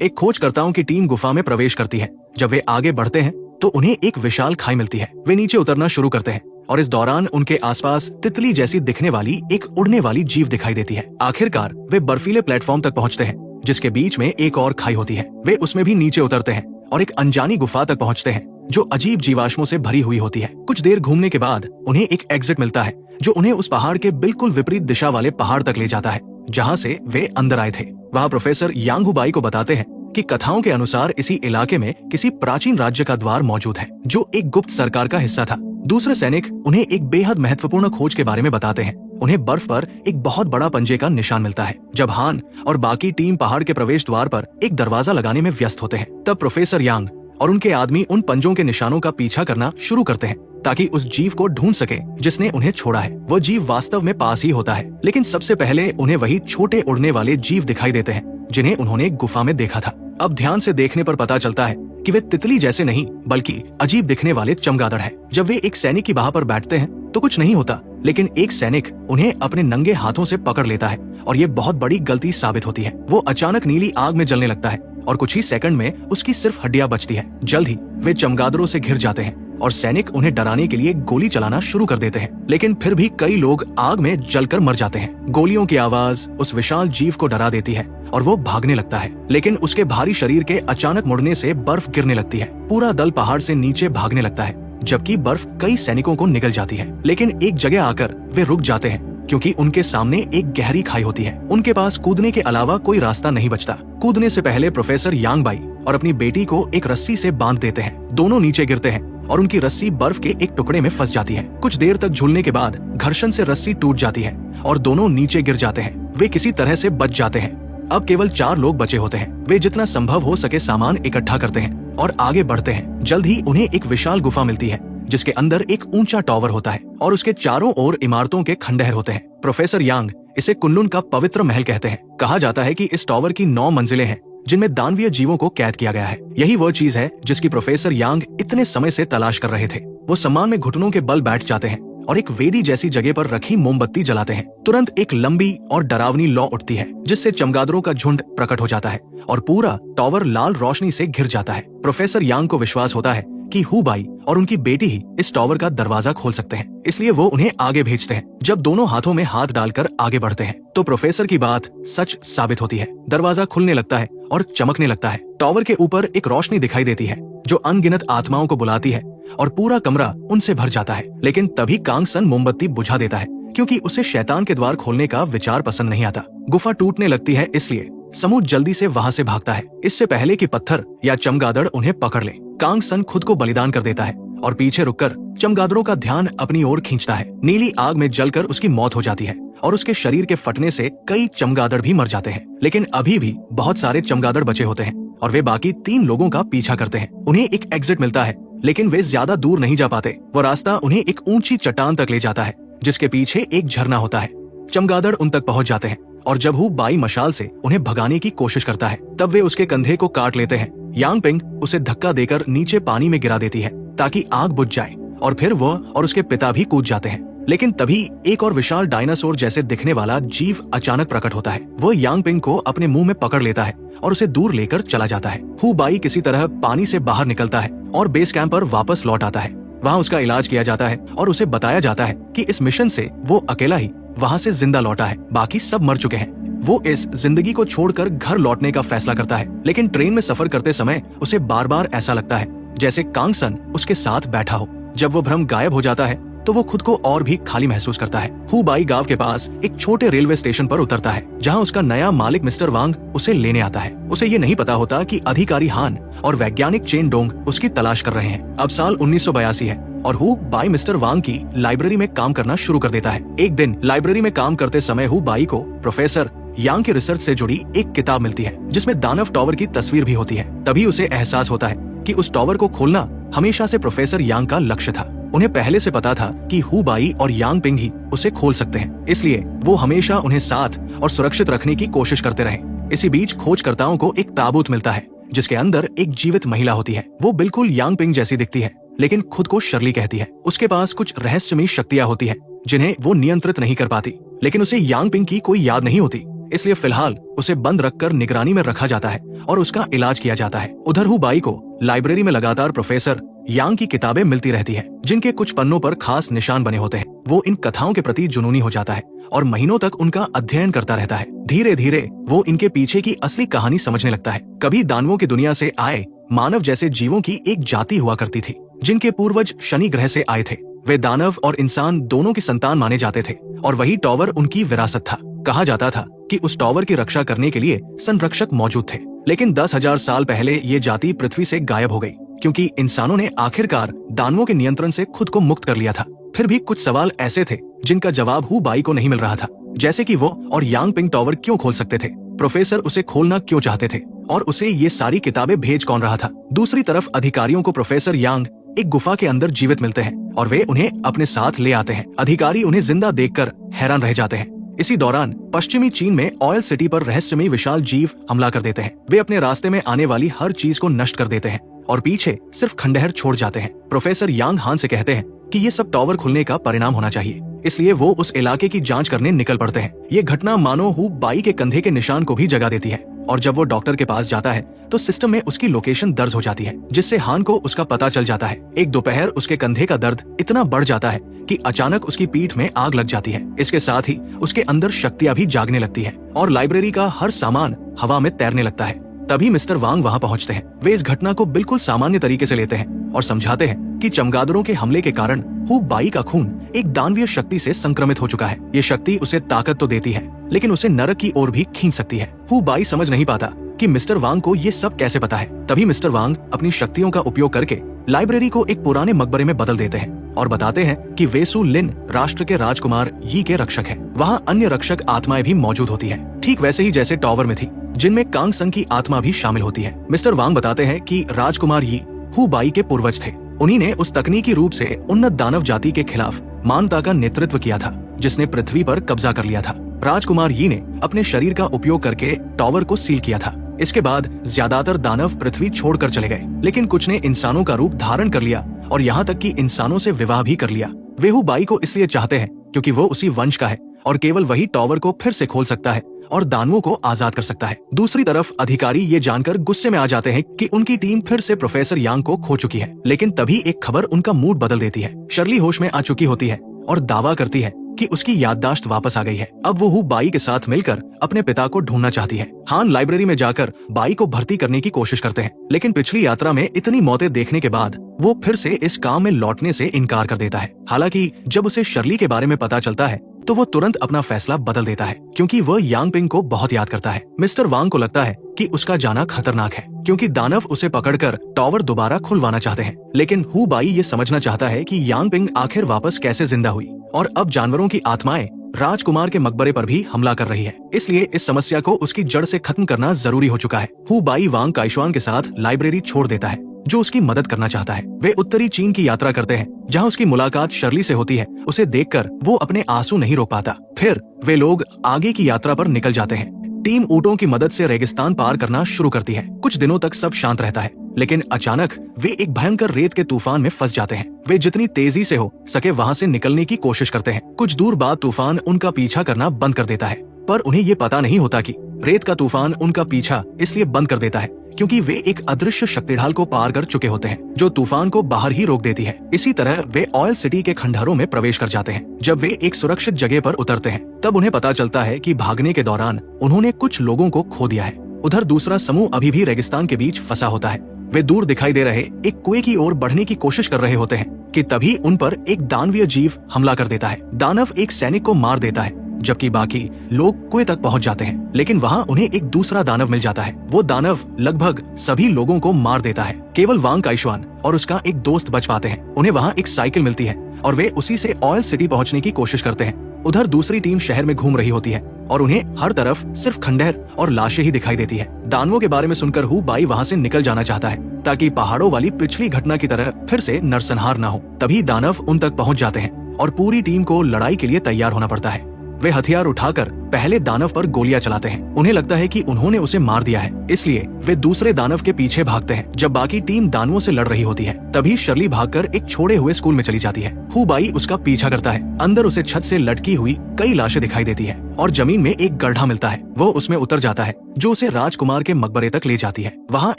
एक खोजकर्ताओं की टीम गुफा में प्रवेश करती है। जब वे आगे बढ़ते हैं तो उन्हें एक विशाल खाई मिलती है। वे नीचे उतरना शुरू करते हैं और इस दौरान उनके आसपास तितली जैसी दिखने वाली एक उड़ने वाली जीव दिखाई देती है। आखिरकार वे बर्फीले प्लेटफॉर्म तक पहुंचते हैं जिसके बीच में एक और खाई होती है। वे उसमें भी नीचे उतरते हैं और एक अनजानी गुफा तक पहुंचते हैं जो अजीब जीवाश्मों से भरी हुई होती है। कुछ देर घूमने के बाद उन्हें एक एग्जिट मिलता है जो उन्हें उस पहाड़ के बिल्कुल विपरीत दिशा वाले पहाड़ तक ले जाता है जहाँ से वे अंदर आए थे। वहाँ प्रोफेसर यांग हुबाई को बताते हैं कि कथाओं के अनुसार इसी इलाके में किसी प्राचीन राज्य का द्वार मौजूद है जो एक गुप्त सरकार का हिस्सा था। दूसरे सैनिक उन्हें एक बेहद महत्वपूर्ण खोज के बारे में बताते हैं। उन्हें बर्फ पर एक बहुत बड़ा पंजे का निशान मिलता है। जब हान और बाकी टीम पहाड़ के प्रवेश द्वार पर एक दरवाजा लगाने में व्यस्त होते हैं तब प्रोफेसर यांग और उनके आदमी उन पंजों के निशानों का पीछा करना शुरू करते हैं ताकि उस जीव को ढूंढ सके जिसने उन्हें छोड़ा है। वो जीव वास्तव में पास ही होता है, लेकिन सबसे पहले उन्हें वही छोटे उड़ने वाले जीव दिखाई देते हैं जिन्हें उन्होंने गुफा में देखा था। अब ध्यान से देखने पर पता चलता है कि वे तितली जैसे नहीं बल्कि अजीब दिखने वाले चमगादड़ हैं। जब वे एक सैनिक की बाह पर बैठते हैं तो कुछ नहीं होता, लेकिन एक सैनिक उन्हें अपने नंगे हाथों से पकड़ लेता है और ये बहुत बड़ी गलती साबित होती है। वो अचानक नीली आग में जलने लगता है और कुछ ही सेकंड में उसकी सिर्फ हड्डियां बचती है। जल्द ही वे चमगादड़ों से घिर जाते हैं और सैनिक उन्हें डराने के लिए गोली चलाना शुरू कर देते हैं, लेकिन फिर भी कई लोग आग में जलकर मर जाते हैं। गोलियों की आवाज उस विशाल जीव को डरा देती है और वो भागने लगता है, लेकिन उसके भारी शरीर के अचानक मुड़ने से बर्फ गिरने लगती है। पूरा दल पहाड़ से नीचे भागने लगता है जबकि बर्फ कई सैनिकों को निगल जाती है, लेकिन एक जगह आकर वे रुक जाते हैं क्योंकि उनके सामने एक गहरी खाई होती है। उनके पास कूदने के अलावा कोई रास्ता नहीं बचता। कूदने से पहले प्रोफेसर यांग बाई और अपनी बेटी को एक रस्सी से बांध देते हैं। दोनों नीचे गिरते हैं और उनकी रस्सी बर्फ के एक टुकड़े में फंस जाती है। कुछ देर तक झूलने के बाद घर्षण से रस्सी टूट जाती है और दोनों नीचे गिर जाते हैं। वे किसी तरह से बच जाते हैं। अब केवल 4 लोग बचे होते हैं। वे जितना संभव हो सके सामान इकट्ठा करते हैं और आगे बढ़ते हैं। जल्द ही उन्हें एक विशाल गुफा मिलती है जिसके अंदर एक ऊंचा टावर होता है और उसके चारों ओर इमारतों के खंडहर होते हैं। प्रोफेसर यांग इसे कुनलुन का पवित्र महल कहते हैं। कहा जाता है कि इस टावर की 9 मंजिलें हैं जिनमें दानवीय जीवों को कैद किया गया है। यही वो चीज है जिसकी प्रोफेसर यांग इतने समय से तलाश कर रहे थे। वो सम्मान में घुटनों के बल बैठ जाते हैं और एक वेदी जैसी जगह पर रखी मोमबत्ती जलाते हैं। तुरंत एक लंबी और डरावनी लौ उठती है जिससे चमगादड़ों का झुंड प्रकट हो जाता है और पूरा टावर लाल रोशनी से घिर जाता है। प्रोफेसर यांग को विश्वास होता है कि हुबाई और उनकी बेटी ही इस टावर का दरवाजा खोल सकते हैं, इसलिए वो उन्हें आगे भेजते हैं। जब दोनों हाथों में हाथ डालकर आगे बढ़ते हैं तो प्रोफेसर की बात सच साबित होती है। दरवाजा खुलने लगता है और चमकने लगता है। टावर के ऊपर एक रोशनी दिखाई देती है जो अनगिनत आत्माओं को बुलाती है और पूरा कमरा उनसे भर जाता है। लेकिन तभी कांग सन मोमबत्ती बुझा देता है क्योंकि उसे शैतान के द्वार खोलने का विचार पसंद नहीं आता। गुफा टूटने लगती है, इसलिए समूह जल्दी से वहाँ से भागता है इससे पहले कि पत्थर या चमगादड़ उन्हें पकड़ ले। कांग सन खुद को बलिदान कर देता है और पीछे रुककर चमगादड़ों का ध्यान अपनी ओर खींचता है। नीली आग में जलकर उसकी मौत हो जाती है और उसके शरीर के फटने से कई चमगादड़ भी मर जाते हैं, लेकिन अभी भी बहुत सारे चमगादड़ बचे होते हैं और वे बाकी 3 लोगों का पीछा करते हैं। उन्हें एक एग्जिट मिलता है, लेकिन वे ज्यादा दूर नहीं जा पाते। वो रास्ता उन्हें एक ऊंची चट्टान तक ले जाता है जिसके पीछे एक झरना होता है। चमगादड़ उन तक पहुंच जाते हैं और जब हुबाई मशाल से उन्हें भगाने की कोशिश करता है तब वे उसके कंधे को काट लेते हैं। यांग पिंग उसे धक्का देकर नीचे पानी में गिरा देती है ताकि आग बुझ जाए और फिर वो और उसके पिता भी कूद जाते हैं। लेकिन तभी एक और विशाल डायनासोर जैसे दिखने वाला जीव अचानक प्रकट होता है। वो यांग पिंग को अपने मुंह में पकड़ लेता है और उसे दूर लेकर चला जाता है। हुबाई किसी तरह पानी से बाहर निकलता है और बेस कैंप पर वापस लौट आता है। वहाँ उसका इलाज किया जाता है और उसे बताया जाता है कि इस मिशन से वो अकेला ही वहाँ से जिंदा लौटा है, बाकी सब मर चुके हैं। वो इस जिंदगी को छोड़कर घर लौटने का फैसला करता है, लेकिन ट्रेन में सफर करते समय उसे बार बार ऐसा लगता है जैसे कांग सन उसके साथ बैठा हो। जब वो भ्रम गायब हो जाता है तो वो खुद को और भी खाली महसूस करता है। हुबाई गांव के पास एक छोटे रेलवे स्टेशन पर उतरता है जहां उसका नया मालिक मिस्टर वांग उसे लेने आता है। उसे ये नहीं पता होता कि अधिकारी हान और वैज्ञानिक चेन डोंग उसकी तलाश कर रहे हैं। अब साल 1982 है और हुबाई मिस्टर वांग की लाइब्रेरी में काम करना शुरू कर देता है। एक दिन लाइब्रेरी में काम करते समय हुबाई को प्रोफेसर यांग की रिसर्च से जुड़ी एक किताब मिलती है जिसमें दानव टावर की तस्वीर भी होती है। तभी उसे एहसास होता है कि उस टावर को खोलना हमेशा से प्रोफेसर यांग का लक्ष्य था। उन्हें पहले से पता था कि हुबाई और यांग पिंग ही उसे खोल सकते हैं, इसलिए वो हमेशा उन्हें साथ और सुरक्षित रखने की कोशिश करते रहे। इसी बीच खोजकर्ताओं को एक ताबूत मिलता है जिसके अंदर एक जीवित महिला होती है। वो बिल्कुल यांग पिंग जैसी दिखती है, लेकिन खुद को शर्ली कहती है। उसके पास कुछ रहस्यमयी शक्तियां होती है जिन्हें वो नियंत्रित नहीं कर पाती, लेकिन उसे यांग पिंग की कोई याद नहीं होती। इसलिए फिलहाल उसे बंद रखकर निगरानी में रखा जाता है और उसका इलाज किया जाता है। उधर हु बाई को लाइब्रेरी में लगातार प्रोफेसर यांग की किताबें मिलती रहती हैं, जिनके कुछ पन्नों पर खास निशान बने होते हैं। वो इन कथाओं के प्रति जुनूनी हो जाता है और महीनों तक उनका अध्ययन करता रहता है। धीरे धीरे वो इनके पीछे की असली कहानी समझने लगता है। कभी दानवों की दुनिया से आए मानव जैसे जीवों की एक जाति हुआ करती थी, जिनके पूर्वज शनि ग्रह से आए थे। वे दानव और इंसान दोनों की संतान माने जाते थे और वही टॉवर उनकी विरासत था। कहा जाता था कि उस टॉवर की रक्षा करने के लिए संरक्षक मौजूद थे, लेकिन 10,000 साल पहले ये जाति पृथ्वी से गायब हो गई, क्योंकि इंसानों ने आखिरकार दानवों के नियंत्रण से खुद को मुक्त कर लिया था। फिर भी कुछ सवाल ऐसे थे जिनका जवाब हु बाई को नहीं मिल रहा था, जैसे कि वो और यांग पिंग टॉवर क्यों खोल सकते थे, प्रोफेसर उसे खोलना क्यों चाहते थे और उसे ये सारी किताबें भेज कौन रहा था। दूसरी तरफ अधिकारियों को प्रोफेसर यांग एक गुफा के अंदर जीवित मिलते हैं और वे उन्हें अपने साथ ले आते हैं। अधिकारी उन्हें जिंदा देखकर हैरान रह जाते हैं। इसी दौरान पश्चिमी चीन में ऑयल सिटी पर रहस्यमयी विशाल जीव हमला कर देते हैं। वे अपने रास्ते में आने वाली हर चीज को नष्ट कर देते हैं और पीछे सिर्फ खंडहर छोड़ जाते हैं। प्रोफेसर यांग हान से कहते हैं कि ये सब टॉवर खुलने का परिणाम होना चाहिए, इसलिए वो उस इलाके की जांच करने निकल पड़ते हैं। ये घटना मानो हु बाई के कंधे के निशान को भी जगा देती है और जब वो डॉक्टर के पास जाता है तो सिस्टम में उसकी लोकेशन दर्ज हो जाती है, जिससे हान को उसका पता चल जाता है। एक दोपहर उसके कंधे का दर्द इतना बढ़ जाता है कि अचानक उसकी पीठ में आग लग जाती है। इसके साथ ही उसके अंदर शक्तियां भी जागने लगती हैं और लाइब्रेरी का हर सामान हवा में तैरने लगता है। तभी मिस्टर वांग वहां पहुंचते हैं। वे इस घटना को बिल्कुल सामान्य तरीके से लेते हैं और समझाते हैं कि चमगादड़ों के हमले के कारण हु बाई का खून एक दानवीय शक्ति से संक्रमित हो चुका है। ये शक्ति उसे ताकत तो देती है, लेकिन उसे नरक की ओर भी खींच सकती है। हु बाई समझ नहीं पाता कि मिस्टर वांग को ये सब कैसे पता है। तभी मिस्टर वांग अपनी शक्तियों का उपयोग करके लाइब्रेरी को एक पुराने मकबरे में बदल देते हैं और बताते हैं कि वेसु लिन राष्ट्र के राजकुमार यी के रक्षक हैं। वहाँ अन्य रक्षक आत्माएं भी मौजूद होती हैं, ठीक वैसे ही जैसे टॉवर में थी, जिनमें कांग संग की आत्मा भी शामिल होती है। मिस्टर वांग बताते हैं कि राजकुमार यी हु बाई के पूर्वज थे। उन्हीं ने उस तकनीकी रूप से उन्नत दानव जाति के खिलाफ मानवता का नेतृत्व किया था, जिसने पृथ्वी पर कब्जा कर लिया था। राजकुमार यी ने अपने शरीर का उपयोग करके टॉवर को सील किया था। इसके बाद ज्यादातर दानव पृथ्वी छोड़कर चले गए, लेकिन कुछ ने इंसानों का रूप धारण कर लिया और यहाँ तक कि इंसानों से विवाह भी कर लिया। वे हु बाई को इसलिए चाहते हैं क्योंकि वो उसी वंश का है और केवल वही टॉवर को फिर से खोल सकता है और दानवों को आजाद कर सकता है। दूसरी तरफ अधिकारी ये जानकर गुस्से में आ जाते हैं कि उनकी टीम फिर से प्रोफेसर यांग को खो चुकी है, लेकिन तभी एक खबर उनका मूड बदल देती है। शर्ली होश में आ चुकी होती है और दावा करती है कि उसकी याददाश्त वापस आ गई है। अब वो हु बाई के साथ मिलकर अपने पिता को ढूंढना चाहती है। हान लाइब्रेरी में जाकर बाई को भर्ती करने की कोशिश करते हैं, लेकिन पिछली यात्रा में इतनी मौतें देखने के बाद वो फिर से इस काम में लौटने से इनकार कर देता है। हालांकि जब उसे शर्ली के बारे में पता चलता है तो वो तुरंत अपना फैसला बदल देता है, क्योंकि वह यांग पिंग को बहुत याद करता है। मिस्टर वांग को लगता है कि उसका जाना खतरनाक है, क्योंकि दानव उसे पकड़कर टॉवर दोबारा खुलवाना चाहते हैं। लेकिन हु बाई ये समझना चाहता है कि यांग पिंग आखिर वापस कैसे जिंदा हुई और अब जानवरों की आत्माएं राजकुमार के मकबरे पर भी हमला कर रही है। इसलिए इस समस्या को उसकी जड़ से खत्म करना जरूरी हो चुका है। हु बाई वांग काइशुआन के साथ लाइब्रेरी छोड़ देता है, जो उसकी मदद करना चाहता है। वे उत्तरी चीन की यात्रा करते हैं, जहां उसकी मुलाकात शर्ली से होती है। उसे देखकर वो अपने आंसू नहीं रोक पाता। फिर वे लोग आगे की यात्रा पर निकल जाते हैं। टीम ऊँटों की मदद से रेगिस्तान पार करना शुरू करती है। कुछ दिनों तक सब शांत रहता है, लेकिन अचानक वे एक भयंकर रेत के तूफान में फंस जाते हैं। वे जितनी तेजी से हो सके वहां से निकलने की कोशिश करते हैं। कुछ दूर बाद तूफान उनका पीछा करना बंद कर देता है, पर उन्हें ये पता नहीं होता कि रेत का तूफान उनका पीछा इसलिए बंद कर देता है क्योंकि वे एक अदृश्य शक्तिढाल को पार कर चुके होते हैं, जो तूफान को बाहर ही रोक देती है। इसी तरह वे ऑयल सिटी के खंडहरों में प्रवेश कर जाते हैं। जब वे एक सुरक्षित जगह पर उतरते हैं, तब उन्हें पता चलता है कि भागने के दौरान उन्होंने कुछ लोगों को खो दिया है। उधर दूसरा समूह अभी भी रेगिस्तान के बीच फंसा होता है। वे दूर दिखाई दे रहे एक कुएं की ओर बढ़ने की कोशिश कर रहे होते हैं कि तभी उन पर एक दानवीय जीव हमला कर देता है। दानव एक सैनिक को मार देता है, जबकि बाकी लोग कुएं तक पहुंच जाते हैं, लेकिन वहां उन्हें एक दूसरा दानव मिल जाता है। वो दानव लगभग सभी लोगों को मार देता है। केवल वांग काइशुआन और उसका एक दोस्त बच पाते हैं। उन्हें वहां एक साइकिल मिलती है और वे उसी से ऑयल सिटी पहुंचने की कोशिश करते हैं। उधर दूसरी टीम शहर में घूम रही होती है और उन्हें हर तरफ सिर्फ खंडहर और लाशें ही दिखाई देती है। दानवों के बारे में सुनकर हु बाई वहां से निकल जाना चाहता है, ताकि पहाड़ों वाली पिछली घटना की तरह फिर से नरसंहार न हो। तभी दानव उन तक पहुंच जाते हैं और पूरी टीम को लड़ाई के लिए तैयार होना पड़ता है। वे हथियार उठाकर पहले दानव पर गोलियां चलाते हैं। उन्हें लगता है कि उन्होंने उसे मार दिया है, इसलिए वे दूसरे दानव के पीछे भागते हैं। जब बाकी टीम दानवों से लड़ रही होती है, तभी शर्ली भागकर एक छोड़े हुए स्कूल में चली जाती है। हु बाई उसका पीछा करता है। अंदर उसे छत से लटकी हुई कई लाशें दिखाई देती है और जमीन में एक गड्ढा मिलता है। वो उसमें उतर जाता है, जो उसे राजकुमार के मकबरे तक ले जाती है। वहाँ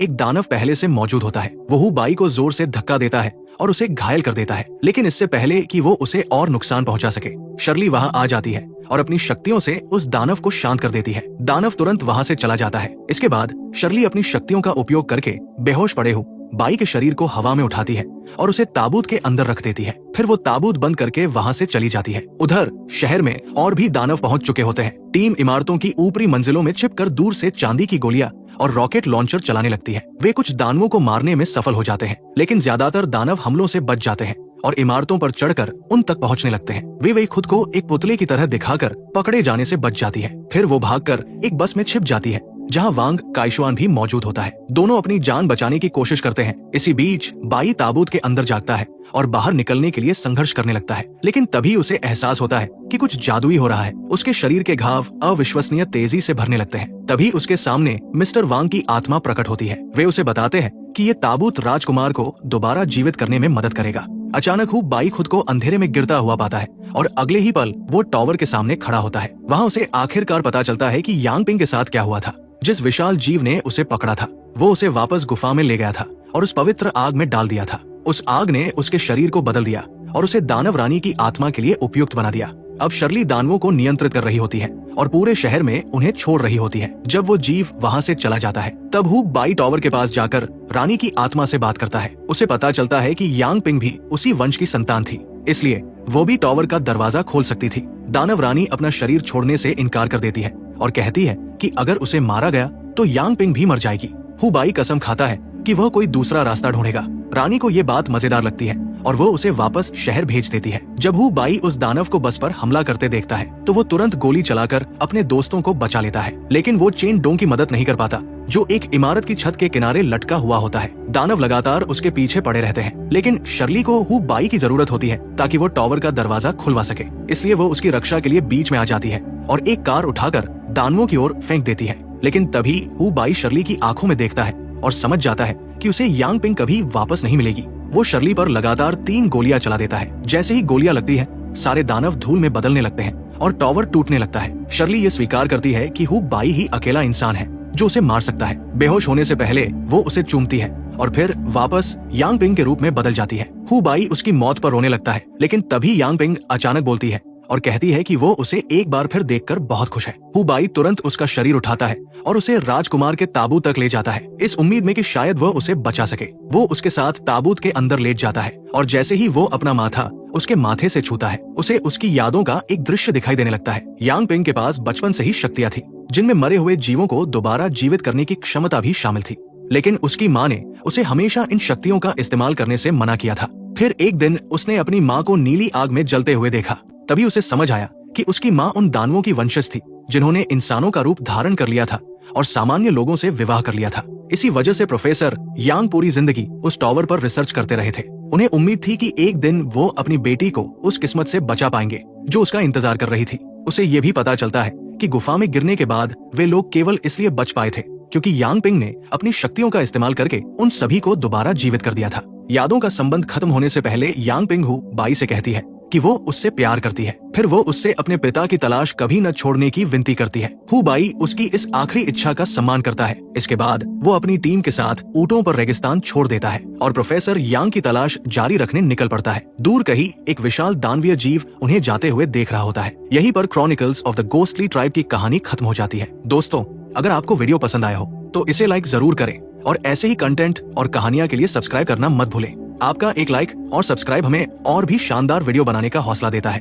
एक दानव पहले से मौजूद होता है। वो हु बाई को जोर से धक्का देता है और उसे घायल कर देता है, लेकिन इससे पहले कि वो उसे और नुकसान पहुंचा सके, शर्ली वहां आ जाती है और अपनी शक्तियों से उस दानव को शांत कर देती है। दानव तुरंत वहां से चला जाता है। इसके बाद शर्ली अपनी शक्तियों का उपयोग करके बेहोश पड़े हु बाई के शरीर को हवा में उठाती है और उसे ताबूत के अंदर रख देती है। फिर वो ताबूत बंद करके वहां से चली जाती है। उधर शहर में और भी दानव पहुंच चुके होते हैं। टीम इमारतों की ऊपरी मंजिलों में छिपकर दूर से चांदी की गोलियां और रॉकेट लॉन्चर चलाने लगती है। वे कुछ दानवों को मारने में सफल हो जाते हैं, लेकिन ज्यादातर दानव हमलों से बच जाते हैं और इमारतों पर चढ़कर उन तक पहुंचने लगते हैं। वे खुद को एक पुतले की तरह दिखाकर पकड़े जाने से बच जाती है। फिर वो भागकर एक बस में छिप जाती है, जहां वांग काइशुआन भी मौजूद होता है। दोनों अपनी जान बचाने की कोशिश करते हैं। इसी बीच बाई ताबूत के अंदर जागता है और बाहर निकलने के लिए संघर्ष करने लगता है, लेकिन तभी उसे एहसास होता है कि कुछ जादुई हो रहा है। उसके शरीर के घाव अविश्वसनीय तेजी से भरने लगते हैं। तभी उसके सामने मिस्टर वांग की आत्मा प्रकट होती है। वे उसे बताते हैं कि ये ताबूत राजकुमार को दोबारा जीवित करने में मदद करेगा। अचानक हु बाई खुद को अंधेरे में गिरता हुआ पाता है और अगले ही पल वो टॉवर के सामने खड़ा होता है। वहाँ उसे आखिरकार पता चलता है कि यांग पिंग के साथ क्या हुआ था। जिस विशाल जीव ने उसे पकड़ा था, वो उसे वापस गुफा में ले गया था और उस पवित्र आग में डाल दिया था। उस आग ने उसके शरीर को बदल दिया और उसे दानव रानी की आत्मा के लिए उपयुक्त बना दिया। अब शर्ली दानवों को नियंत्रित कर रही होती है और पूरे शहर में उन्हें छोड़ रही होती है। जब वो जीव वहाँ से चला जाता है, तब हु बाई टॉवर के पास जाकर रानी की आत्मा से बात करता है। उसे पता चलता है कि यांग पिंग भी उसी वंश की संतान थी, इसलिए वो भी टॉवर का दरवाजा खोल सकती थी। दानव रानी अपना शरीर छोड़ने से इनकार कर देती है और कहती है कि अगर उसे मारा गया तो यांग पिंग भी मर जाएगी। हु बाई कसम खाता है कि वह कोई दूसरा रास्ता ढूंढेगा। रानी को ये बात मजेदार लगती है और वो उसे वापस शहर भेज देती है। जब हु बाई उस दानव को बस पर हमला करते देखता है, तो वो तुरंत गोली चलाकर अपने दोस्तों को बचा लेता है, लेकिन वो चेन डोंग की मदद नहीं कर पाता, जो एक इमारत की छत के किनारे लटका हुआ होता है। दानव लगातार उसके पीछे पड़े रहते हैं, लेकिन शर्ली को हु बाई की जरूरत होती है ताकि वो टॉवर का दरवाजा खुलवा सके। इसलिए वो उसकी रक्षा के लिए बीच में आ जाती है और एक कार उठाकर दानवों की ओर फेंक देती है। लेकिन तभी हु बाई शर्ली की आंखों में देखता है और समझ जाता है कि उसे यांग पिंग कभी वापस नहीं मिलेगी। वो शर्ली पर लगातार 3 गोलियां चला देता है। जैसे ही गोलियां लगती है, सारे दानव धूल में बदलने लगते हैं और टॉवर टूटने लगता है। शर्ली ये स्वीकार करती है कि हु बाई ही अकेला इंसान है जो उसे मार सकता है। बेहोश होने से पहले वो उसे चूमती है और फिर वापस यांग पिंग के रूप में बदल जाती है। हु बाई उसकी मौत पर रोने लगता है, लेकिन तभी यांग पिंग अचानक बोलती है और कहती है कि वो उसे एक बार फिर देखकर बहुत खुश है। हु बाई तुरंत उसका शरीर उठाता है और उसे राजकुमार के ताबूत तक ले जाता है, इस उम्मीद में कि शायद वह उसे बचा सके। वो उसके साथ ताबूत के अंदर लेट जाता है और जैसे ही वो अपना माथा उसके माथे से छूता है, उसे उसकी यादों का एक दृश्य दिखाई देने लगता है। यांग पिंग के पास बचपन से ही शक्तियां थी, जिनमें मरे हुए जीवों को दोबारा जीवित करने की क्षमता भी शामिल थी, लेकिन उसकी माँ ने उसे हमेशा इन शक्तियों का इस्तेमाल करने से मना किया था। फिर एक दिन उसने अपनी माँ को नीली आग में जलते हुए देखा। तभी उसे समझ आया कि उसकी माँ उन दानवों की वंशज थी जिन्होंने इंसानों का रूप धारण कर लिया था और सामान्य लोगों से विवाह कर लिया था। इसी वजह से प्रोफेसर यांग पूरी जिंदगी उस टॉवर पर रिसर्च करते रहे थे। उन्हें उम्मीद थी कि एक दिन वो अपनी बेटी को उस किस्मत से बचा पाएंगे जो उसका इंतजार कर रही थी। उसे ये भी पता चलता है कि गुफा में गिरने के बाद वे लोग केवल इसलिए बच पाए थे क्योंकि यांग पिंग ने अपनी शक्तियों का इस्तेमाल करके उन सभी को दोबारा जीवित कर दिया था। यादों का संबंध खत्म होने से पहले यांग पिंग हु बाई से कहती है कि वो उससे प्यार करती है। फिर वो उससे अपने पिता की तलाश कभी न छोड़ने की विनती करती है। हु बाई उसकी इस आखिरी इच्छा का सम्मान करता है। इसके बाद वो अपनी टीम के साथ ऊंटों पर रेगिस्तान छोड़ देता है और प्रोफेसर यांग की तलाश जारी रखने निकल पड़ता है। दूर कहीं एक विशाल दानवीय जीव उन्हें जाते हुए देख रहा होता है। यहीं पर chronicles of the ghostly tribe की कहानी खत्म हो जाती है। दोस्तों, अगर आपको वीडियो पसंद आया हो तो इसे लाइक जरूर करें और ऐसे ही कंटेंट और कहानियां के लिए सब्सक्राइब करना मत भूलें। आपका एक लाइक और सब्सक्राइब हमें और भी शानदार वीडियो बनाने का हौसला देता है।